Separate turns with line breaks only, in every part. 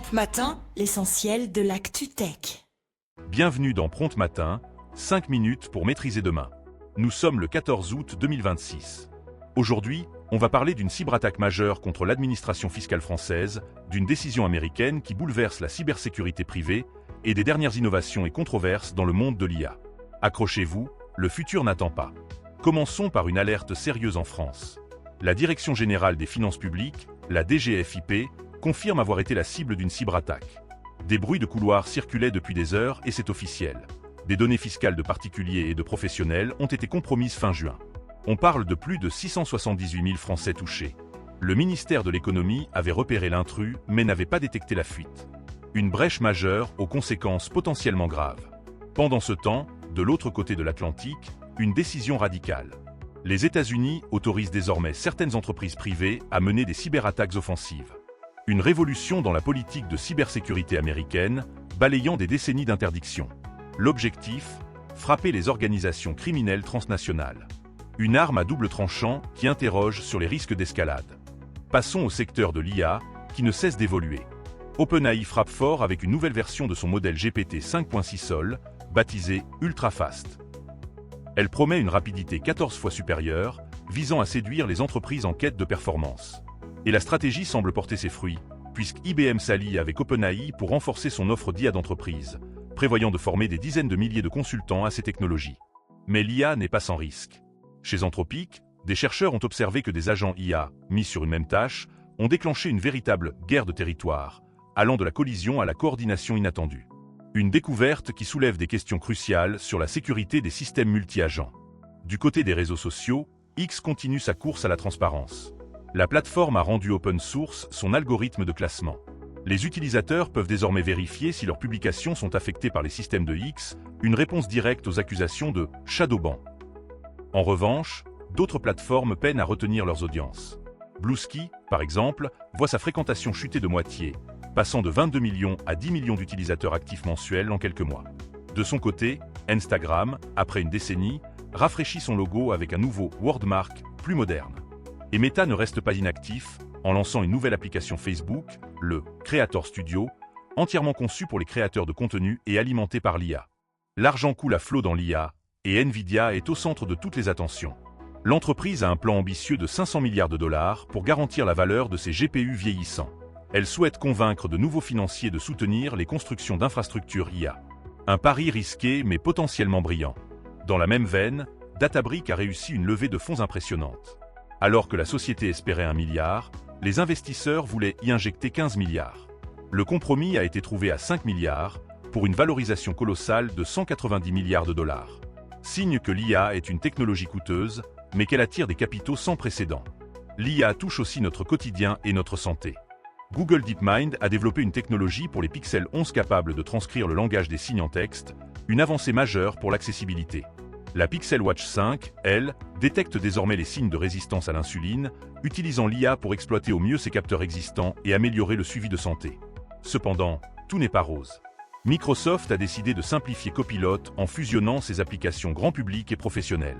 Prompt Matin, l'essentiel de l'actu tech.
Bienvenue dans Prompt Matin, 5 minutes pour maîtriser demain. Nous sommes le 14 août 2026. Aujourd'hui, on va parler d'une cyberattaque majeure contre l'administration fiscale française, d'une décision américaine qui bouleverse la cybersécurité privée et des dernières innovations et controverses dans le monde de l'IA. Accrochez-vous, le futur n'attend pas. Commençons par une alerte sérieuse en France. La Direction générale des finances publiques, la DGFiP, confirme avoir été la cible d'une cyberattaque. Des bruits de couloirs circulaient depuis des heures et c'est officiel. Des données fiscales de particuliers et de professionnels ont été compromises fin juin. On parle de plus de 678 000 Français touchés. Le ministère de l'économie avait repéré l'intrus mais n'avait pas détecté la fuite. Une brèche majeure aux conséquences potentiellement graves. Pendant ce temps, de l'autre côté de l'Atlantique, une décision radicale. Les États-Unis autorisent désormais certaines entreprises privées à mener des cyberattaques offensives. Une révolution dans la politique de cybersécurité américaine, balayant des décennies d'interdiction. L'objectif, frapper les organisations criminelles transnationales. Une arme à double tranchant qui interroge sur les risques d'escalade. Passons au secteur de l'IA, qui ne cesse d'évoluer. OpenAI frappe fort avec une nouvelle version de son modèle GPT 5.6 Sol, baptisé UltraFast. Elle promet une rapidité 14 fois supérieure, visant à séduire les entreprises en quête de performance. Et la stratégie semble porter ses fruits, puisque IBM s'allie avec OpenAI pour renforcer son offre d'IA d'entreprise, prévoyant de former des dizaines de milliers de consultants à ces technologies. Mais l'IA n'est pas sans risque. Chez Anthropic, des chercheurs ont observé que des agents IA, mis sur une même tâche, ont déclenché une véritable guerre de territoire, allant de la collision à la coordination inattendue. Une découverte qui soulève des questions cruciales sur la sécurité des systèmes multi-agents. Du côté des réseaux sociaux, X continue sa course à la transparence. La plateforme a rendu open source son algorithme de classement. Les utilisateurs peuvent désormais vérifier si leurs publications sont affectées par les systèmes de X, une réponse directe aux accusations de shadowban. En revanche, d'autres plateformes peinent à retenir leurs audiences. Bluesky, par exemple, voit sa fréquentation chuter de moitié, passant de 22 millions à 10 millions d'utilisateurs actifs mensuels en quelques mois. De son côté, Instagram, après une décennie, rafraîchit son logo avec un nouveau wordmark plus moderne. Et Meta ne reste pas inactif, en lançant une nouvelle application Facebook, le Creator Studio, entièrement conçue pour les créateurs de contenu et alimentée par l'IA. L'argent coule à flot dans l'IA, et Nvidia est au centre de toutes les attentions. L'entreprise a un plan ambitieux de 500 milliards de dollars pour garantir la valeur de ses GPU vieillissants. Elle souhaite convaincre de nouveaux financiers de soutenir les constructions d'infrastructures IA. Un pari risqué mais potentiellement brillant. Dans la même veine, Databricks a réussi une levée de fonds impressionnante. Alors que la société espérait 1 milliard, les investisseurs voulaient y injecter 15 milliards. Le compromis a été trouvé à 5 milliards, pour une valorisation colossale de 190 milliards de dollars. Signe que l'IA est une technologie coûteuse, mais qu'elle attire des capitaux sans précédent. L'IA touche aussi notre quotidien et notre santé. Google DeepMind a développé une technologie pour les Pixel 11 capable de transcrire le langage des signes en texte, une avancée majeure pour l'accessibilité. La Pixel Watch 5, elle, détecte désormais les signes de résistance à l'insuline, utilisant l'IA pour exploiter au mieux ses capteurs existants et améliorer le suivi de santé. Cependant, tout n'est pas rose. Microsoft a décidé de simplifier Copilot en fusionnant ses applications grand public et professionnelles.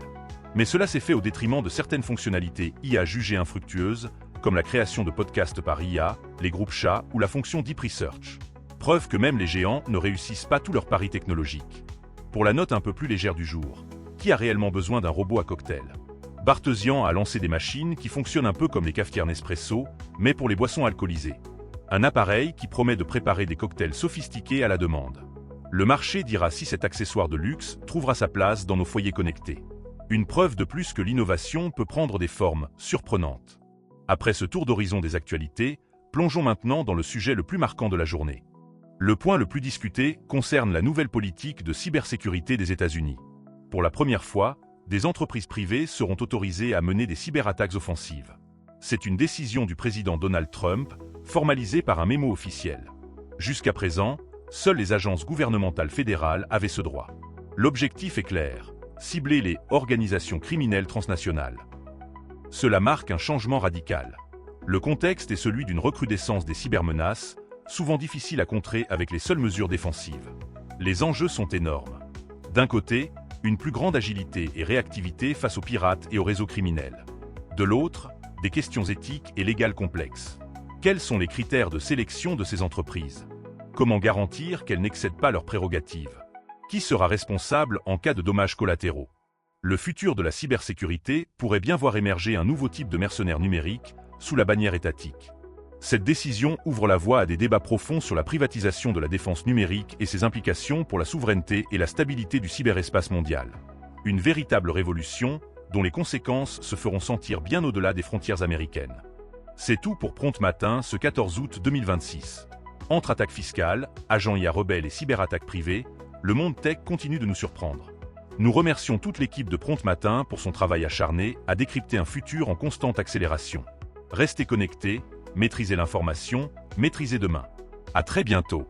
Mais cela s'est fait au détriment de certaines fonctionnalités IA jugées infructueuses, comme la création de podcasts par IA, les groupes chats ou la fonction Deep Research. Preuve que même les géants ne réussissent pas tous leurs paris technologiques. Pour la note un peu plus légère du jour, qui a réellement besoin d'un robot à cocktail? Bartesian a lancé des machines qui fonctionnent un peu comme les cafetières Nespresso, mais pour les boissons alcoolisées. Un appareil qui promet de préparer des cocktails sophistiqués à la demande. Le marché dira si cet accessoire de luxe trouvera sa place dans nos foyers connectés. Une preuve de plus que l'innovation peut prendre des formes surprenantes. Après ce tour d'horizon des actualités, plongeons maintenant dans le sujet le plus marquant de la journée. Le point le plus discuté concerne la nouvelle politique de cybersécurité des États-Unis. Pour la première fois, des entreprises privées seront autorisées à mener des cyberattaques offensives. C'est une décision du président Donald Trump, formalisée par un mémo officiel. Jusqu'à présent, seules les agences gouvernementales fédérales avaient ce droit. L'objectif est clair, cibler les organisations criminelles transnationales. Cela marque un changement radical. Le contexte est celui d'une recrudescence des cybermenaces, souvent difficiles à contrer avec les seules mesures défensives. Les enjeux sont énormes. D'un côté, une plus grande agilité et réactivité face aux pirates et aux réseaux criminels. De l'autre, des questions éthiques et légales complexes. Quels sont les critères de sélection de ces entreprises? Comment garantir qu'elles n'excèdent pas leurs prérogatives? Qui sera responsable en cas de dommages collatéraux? Le futur de la cybersécurité pourrait bien voir émerger un nouveau type de mercenaires numériques sous la bannière étatique. Cette décision ouvre la voie à des débats profonds sur la privatisation de la défense numérique et ses implications pour la souveraineté et la stabilité du cyberespace mondial. Une véritable révolution dont les conséquences se feront sentir bien au-delà des frontières américaines. C'est tout pour Prompt Matin ce 14 août 2026. Entre attaques fiscales, agents IA rebelles et cyberattaques privées, le monde tech continue de nous surprendre. Nous remercions toute l'équipe de Prompt Matin pour son travail acharné à décrypter un futur en constante accélération. Restez connectés, maîtrisez l'information, maîtrisez demain. À très bientôt.